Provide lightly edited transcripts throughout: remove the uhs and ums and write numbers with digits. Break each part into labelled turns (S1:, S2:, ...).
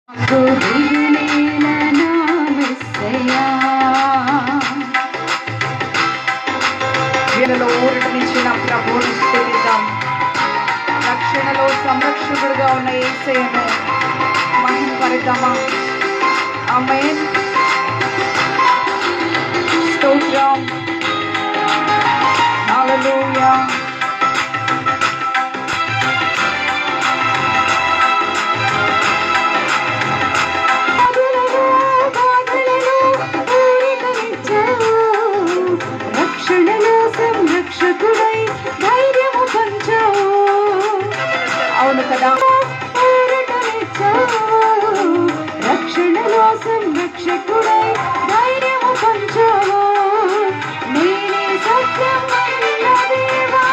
S1: వీళ్ళలో ఊరటనిచ్చిన ప్రభువును స్తుతిద్దాం. రక్షణలో సంరక్షకుడుగా ఉన్న యేసయ్యను మహిమపడతామా? ఆమేన్. స్తోత్రం. హల్లెలూయా.
S2: సంరక్షకుడై ధైర్యము పంచావు.
S1: అవును కదా.
S2: రక్షణలో సంరక్షకుడై ధైర్యము పంచావు. నేనే సత్యం అన్న దేవా,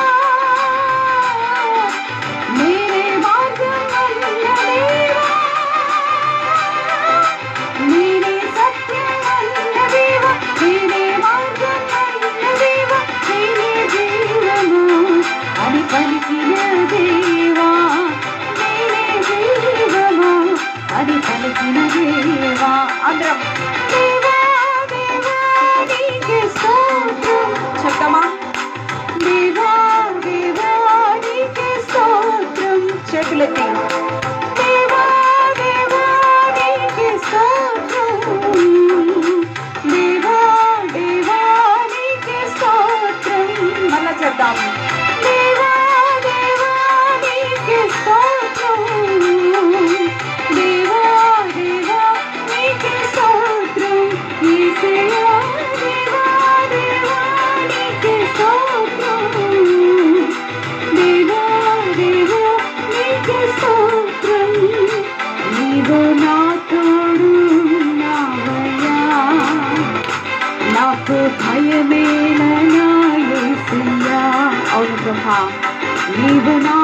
S2: నేనే మార్గం అన్న దేవా, నేనే సత్యం అన్న దేవా, నేనే మార్గం అన్న దేవా, నేనే జీవము అని పలికిన దేవా, నేనే జీవము అని పలికిన దేవా.
S1: అందరం
S2: దేవా దేవా నీకే స్తోత్రం.
S1: చెప్తామా?
S2: దేవా దేవా నీకే స్తోత్రం.
S1: చేతులెత్తి
S2: దేవా దేవా నీకే స్తోత్రం. దేవా దేవా నీకే స్తోత్రం.
S1: మళ్ళా చేద్దాం.
S2: దేవా దేవా నీకే స్తోత్రం. దేవా దేవా నీకే స్తోత్రం. యేసయ్యా దేవా దేవా నీకే స్తోత్రం. దేవా దేవా నీకే స్తోత్రం. నీవు నా తోడు ఉన్నావయ్యా, నాకు భయమేల నా యేసయ్యా.
S1: అవును బ్రహ్మ.
S2: నీవు నా